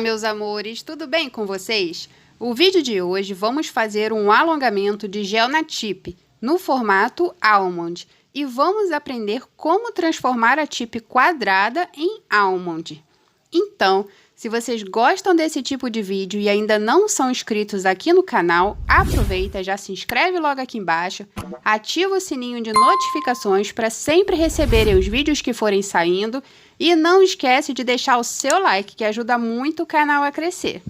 meus amores, tudo bem com vocês? O vídeo de hoje vamos fazer um alongamento de gel na tip no formato almond e vamos aprender como transformar a tip quadrada em almond. Então, se vocês gostam desse tipo de vídeo e ainda não são inscritos aqui no canal, aproveita, já se inscreve logo aqui embaixo, ativa o sininho de notificações para sempre receberem os vídeos que forem saindo e não esquece de deixar o seu like, que ajuda muito o canal a crescer.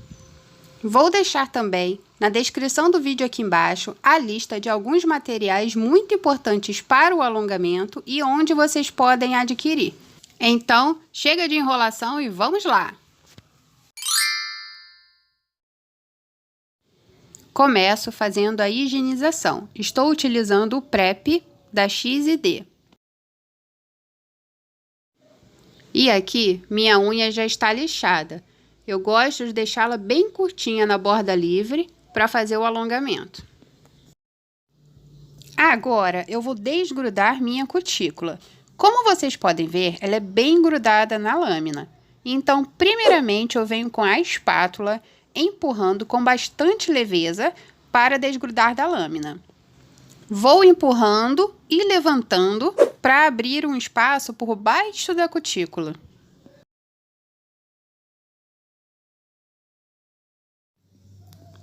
Vou deixar também na descrição do vídeo aqui embaixo a lista de alguns materiais muito importantes para o alongamento e onde vocês podem adquirir. Então, chega de enrolação e vamos lá! Começo fazendo a higienização. Estou utilizando o PrEP da XD. E aqui, minha unha já está lixada. Eu gosto de deixá-la bem curtinha na borda livre para fazer o alongamento. Agora, eu vou desgrudar minha cutícula. Como vocês podem ver, ela é bem grudada na lâmina. Então, primeiramente, eu venho com a espátula empurrando com bastante leveza para desgrudar da lâmina. Vou empurrando e levantando para abrir um espaço por baixo da cutícula.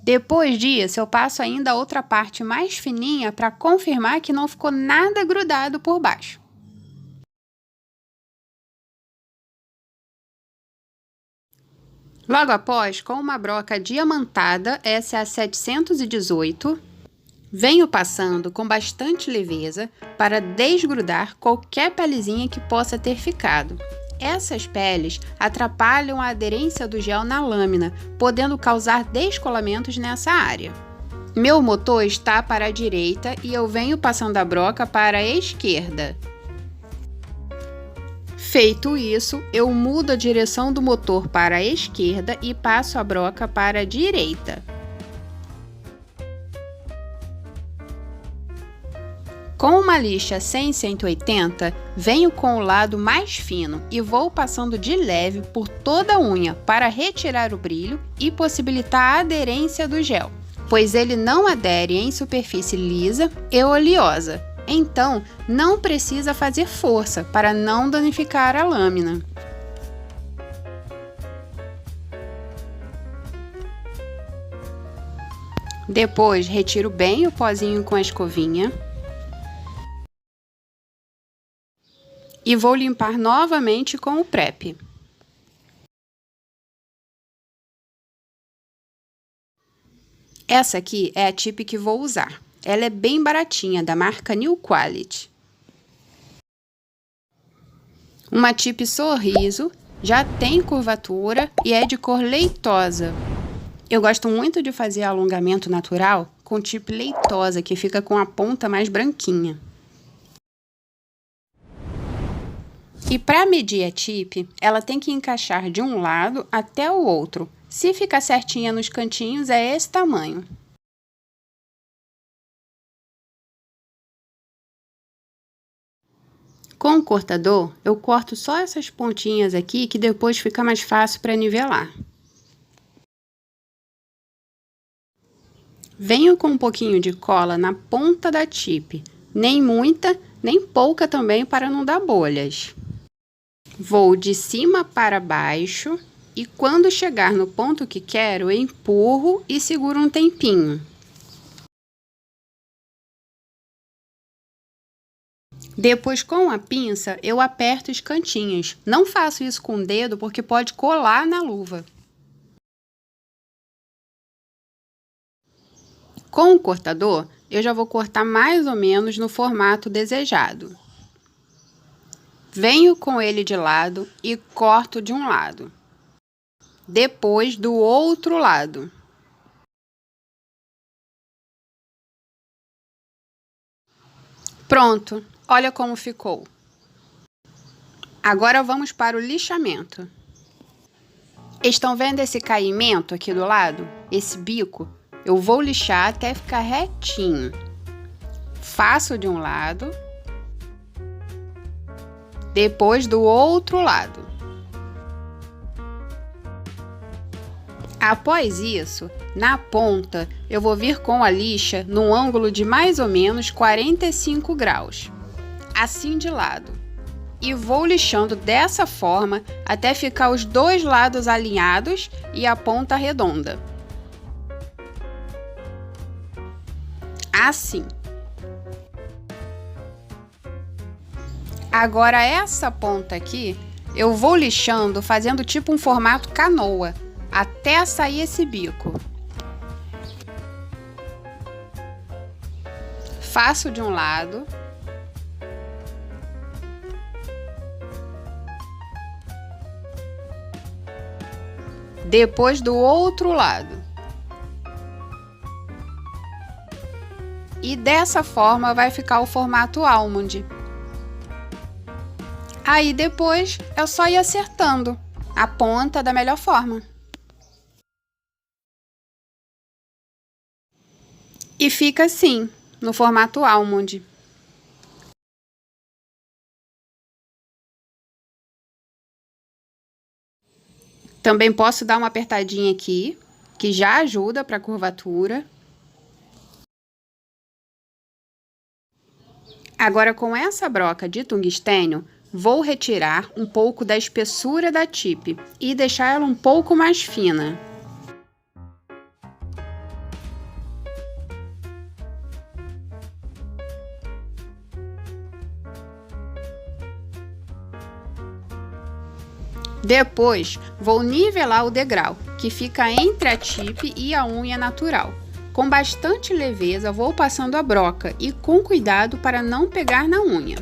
Depois disso, eu passo ainda a outra parte mais fininha para confirmar que não ficou nada grudado por baixo. Logo após, com uma broca diamantada, essa é a 718, venho passando com bastante leveza para desgrudar qualquer pelezinha que possa ter ficado. Essas peles atrapalham a aderência do gel na lâmina, podendo causar descolamentos nessa área. Meu motor está para a direita e eu venho passando a broca para a esquerda. Feito isso, eu mudo a direção do motor para a esquerda e passo a broca para a direita. Com uma lixa 100/180, venho com o lado mais fino e vou passando de leve por toda a unha para retirar o brilho e possibilitar a aderência do gel, pois ele não adere em superfície lisa e oleosa. Então, não precisa fazer força para não danificar a lâmina. Depois, retiro bem o pozinho com a escovinha. E vou limpar novamente com o PrEP. Essa aqui é a tip que vou usar. Ela é bem baratinha, da marca New Quality. Uma tip sorriso, já tem curvatura e é de cor leitosa. Eu gosto muito de fazer alongamento natural com tip leitosa, que fica com a ponta mais branquinha. E para medir a tip, ela tem que encaixar de um lado até o outro. Se ficar certinha nos cantinhos, é esse tamanho. Com o cortador, eu corto só essas pontinhas aqui, que depois fica mais fácil para nivelar. Venho com um pouquinho de cola na ponta da tip, nem muita, nem pouca também para não dar bolhas. Vou de cima para baixo e quando chegar no ponto que quero, eu empurro e seguro um tempinho. Depois, com a pinça, eu aperto os cantinhos. Não faço isso com o dedo porque pode colar na luva. Com o cortador, eu já vou cortar mais ou menos no formato desejado. Venho com ele de lado e corto de um lado. Depois, do outro lado. Pronto! Olha como ficou. Agora vamos para o lixamento. Estão vendo esse caimento aqui do lado? Esse bico? Eu vou lixar até ficar retinho. Faço de um lado. Depois do outro lado. Após isso, na ponta, eu vou vir com a lixa num ângulo de mais ou menos 45 graus, assim de lado. E vou lixando dessa forma até ficar os dois lados alinhados e a ponta redonda. Assim. Agora essa ponta aqui, eu vou lixando fazendo tipo um formato canoa, até sair esse bico. Faço de um lado. Depois do outro lado. E dessa forma vai ficar o formato almond. Aí depois é só ir acertando a ponta da melhor forma. E fica assim, no formato almond. Também posso dar uma apertadinha aqui, que já ajuda para a curvatura. Agora, com essa broca de tungstênio, vou retirar um pouco da espessura da tip e deixar ela um pouco mais fina. Depois, vou nivelar o degrau, que fica entre a tip e a unha natural. Com bastante leveza, vou passando a broca e com cuidado para não pegar na unha.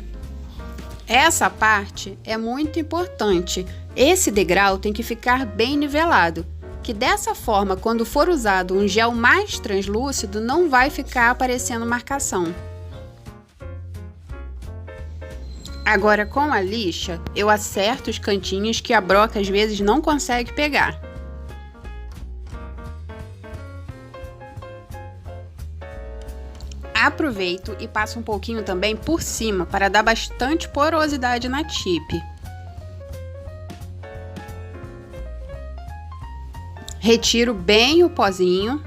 Essa parte é muito importante. Esse degrau tem que ficar bem nivelado, que dessa forma, quando for usado um gel mais translúcido, não vai ficar aparecendo marcação. Agora, com a lixa, eu acerto os cantinhos que a broca às vezes não consegue pegar. Aproveito e passo um pouquinho também por cima para dar bastante porosidade na tip. Retiro bem o pozinho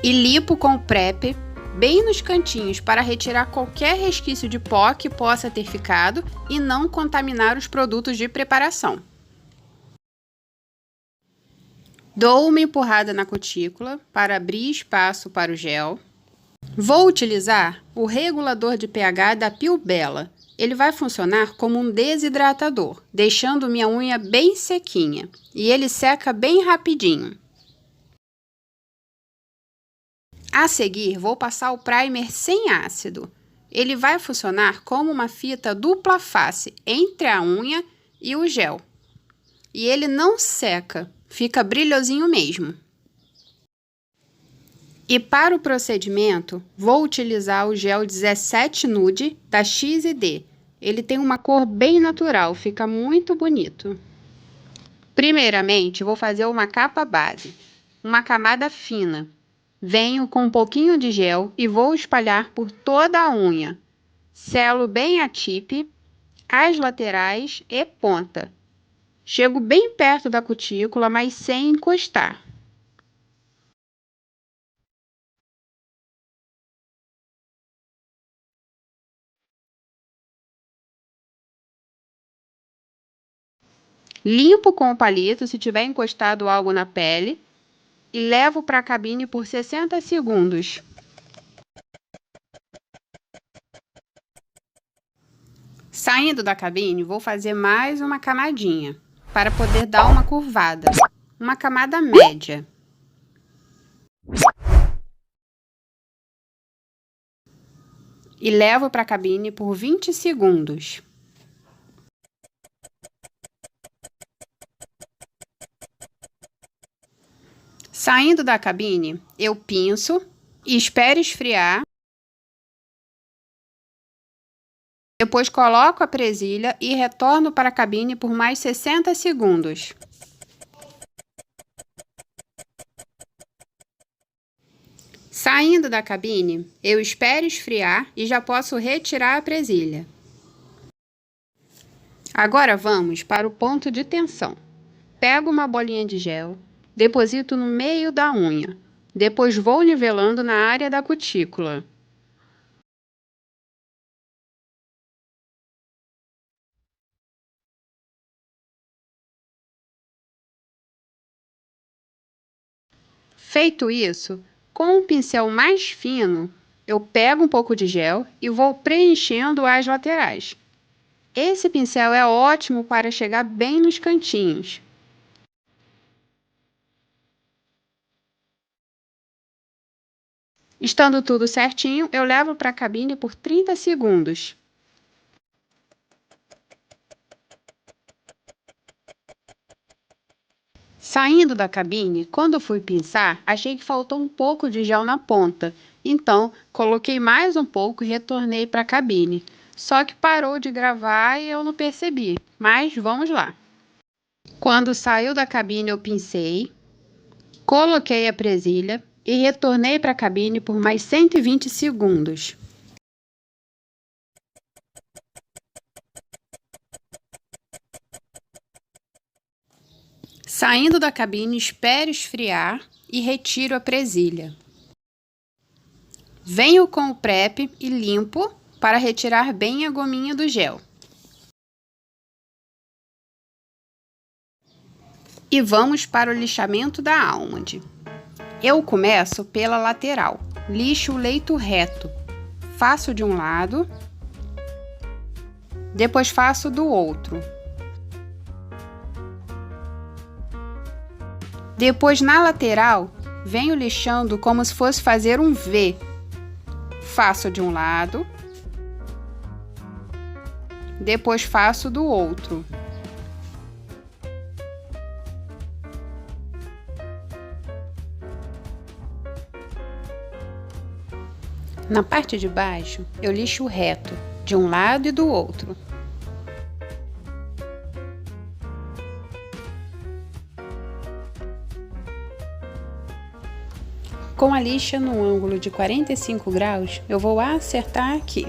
e limpo com o prep bem nos cantinhos para retirar qualquer resquício de pó que possa ter ficado e não contaminar os produtos de preparação. Dou uma empurrada na cutícula para abrir espaço para o gel. Vou utilizar o regulador de pH da Pilbella. Ele vai funcionar como um desidratador, deixando minha unha bem sequinha, e ele seca bem rapidinho. A seguir, vou passar o primer sem ácido. Ele vai funcionar como uma fita dupla face entre a unha e o gel. E ele não seca, fica brilhosinho mesmo. E para o procedimento, vou utilizar o gel 17 Nude da XD. Ele tem uma cor bem natural, fica muito bonito. Primeiramente, vou fazer uma capa base, uma camada fina. Venho com um pouquinho de gel e vou espalhar por toda a unha. Selo bem a tip, as laterais e ponta. Chego bem perto da cutícula, mas sem encostar. Limpo com o palito se tiver encostado algo na pele e levo para a cabine por 60 segundos. Saindo da cabine, vou fazer mais uma camadinha, para poder dar uma curvada, uma camada média. E levo para a cabine por 20 segundos. Saindo da cabine, eu pinço e espero esfriar. Depois coloco a presilha e retorno para a cabine por mais 60 segundos. Saindo da cabine, eu espero esfriar e já posso retirar a presilha. Agora vamos para o ponto de tensão. Pego uma bolinha de gel, deposito no meio da unha. Depois vou nivelando na área da cutícula. Feito isso, com um pincel mais fino, eu pego um pouco de gel e vou preenchendo as laterais. Esse pincel é ótimo para chegar bem nos cantinhos. Estando tudo certinho, eu levo para a cabine por 30 segundos. Saindo da cabine, quando fui pinçar, achei que faltou um pouco de gel na ponta. Então, coloquei mais um pouco e retornei para a cabine. Só que parou de gravar e eu não percebi. Mas vamos lá. Quando saiu da cabine, eu pincei, coloquei a presilha e retornei para a cabine por mais 120 segundos. Saindo da cabine, espero esfriar e retiro a presilha. Venho com o prep e limpo para retirar bem a gominha do gel. E vamos para o lixamento da almond. Eu começo pela lateral, lixo o leito reto. Faço de um lado, depois faço do outro. Depois, na lateral, venho lixando como se fosse fazer um V. Faço de um lado, depois faço do outro. Na parte de baixo, eu lixo reto, de um lado e do outro. Com a lixa no ângulo de 45 graus, eu vou acertar aqui.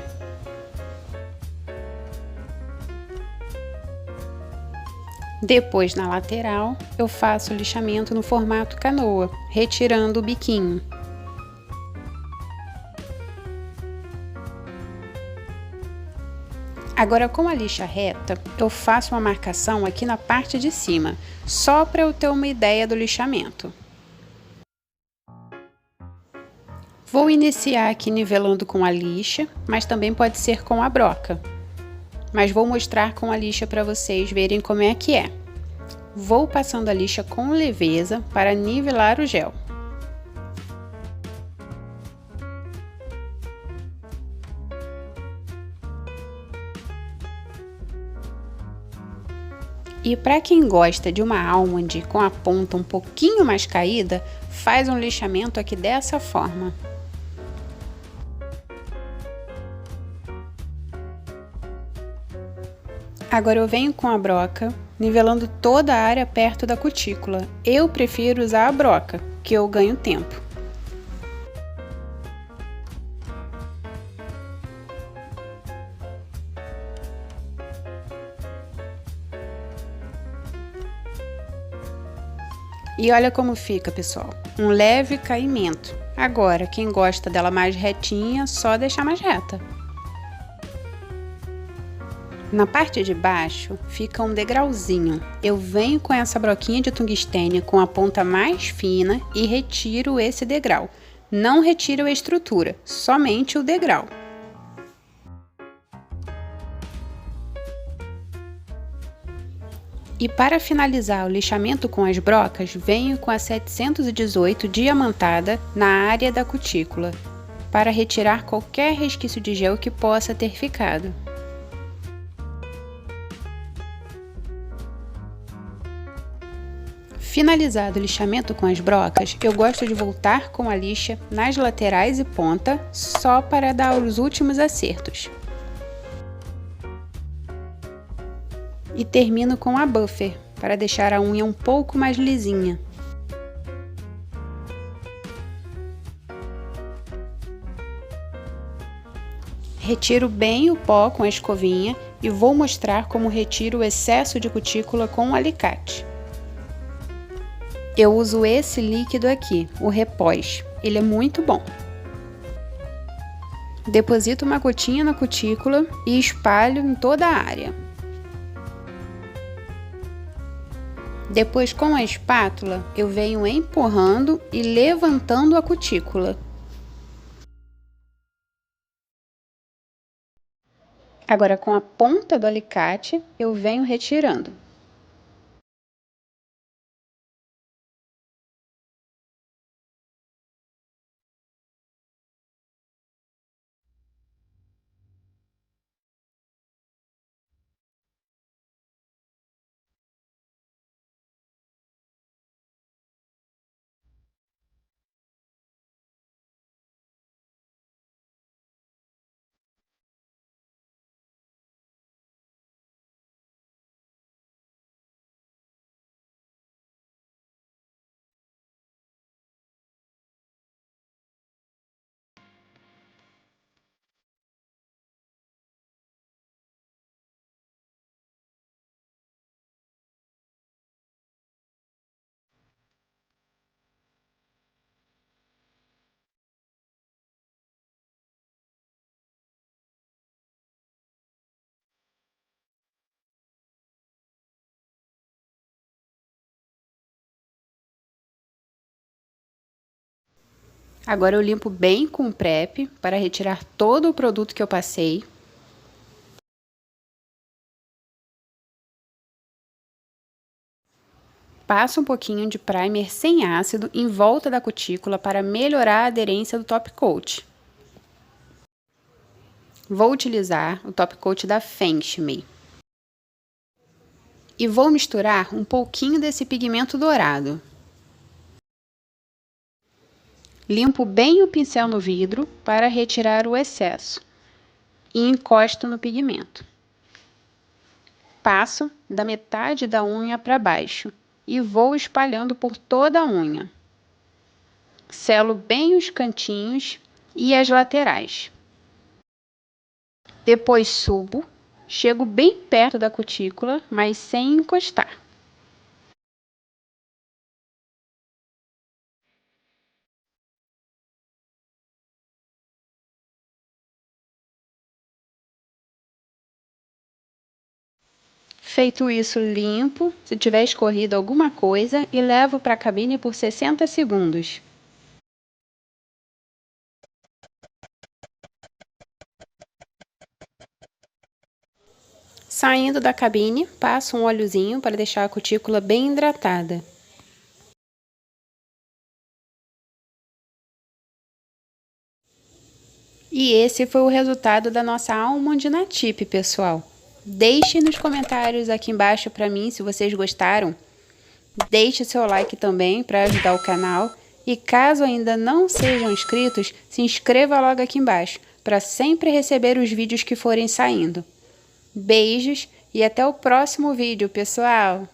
Depois, na lateral, eu faço o lixamento no formato canoa, retirando o biquinho. Agora, com a lixa reta, eu faço uma marcação aqui na parte de cima, só para eu ter uma ideia do lixamento. Vou iniciar aqui nivelando com a lixa, mas também pode ser com a broca. Mas vou mostrar com a lixa para vocês verem como é que é. Vou passando a lixa com leveza para nivelar o gel. E para quem gosta de uma almond com a ponta um pouquinho mais caída, faz um lixamento aqui dessa forma. Agora eu venho com a broca, nivelando toda a área perto da cutícula. Eu prefiro usar a broca, que eu ganho tempo. E olha como fica, pessoal, um leve caimento. Agora, quem gosta dela mais retinha, só deixar mais reta. Na parte de baixo fica um degrauzinho. Eu venho com essa broquinha de tungstênio com a ponta mais fina e retiro esse degrau. Não retiro a estrutura, somente o degrau. E para finalizar o lixamento com as brocas, venho com a 718 diamantada na área da cutícula, para retirar qualquer resquício de gel que possa ter ficado. Finalizado o lixamento com as brocas, eu gosto de voltar com a lixa nas laterais e ponta, só para dar os últimos acertos. E termino com a buffer, para deixar a unha um pouco mais lisinha. Retiro bem o pó com a escovinha e vou mostrar como retiro o excesso de cutícula com o alicate. Eu uso esse líquido aqui, o Repós. Ele é muito bom. Deposito uma gotinha na cutícula e espalho em toda a área. Depois, com a espátula, eu venho empurrando e levantando a cutícula. Agora, com a ponta do alicate, eu venho retirando. Agora eu limpo bem com o PREP para retirar todo o produto que eu passei. Passo um pouquinho de primer sem ácido em volta da cutícula para melhorar a aderência do top coat. Vou utilizar o top coat da Fengshimei. E vou misturar um pouquinho desse pigmento dourado. Limpo bem o pincel no vidro para retirar o excesso e encosto no pigmento. Passo da metade da unha para baixo e vou espalhando por toda a unha. Selo bem os cantinhos e as laterais. Depois subo, chego bem perto da cutícula, mas sem encostar. Feito isso, limpo, se tiver escorrido alguma coisa, e levo para a cabine por 60 segundos. Saindo da cabine, passo um óleozinho para deixar a cutícula bem hidratada. E esse foi o resultado da nossa Almond na Tip, pessoal. Deixe nos comentários aqui embaixo para mim se vocês gostaram. Deixe seu like também para ajudar o canal. E caso ainda não sejam inscritos, se inscreva logo aqui embaixo para sempre receber os vídeos que forem saindo. Beijos e até o próximo vídeo, pessoal!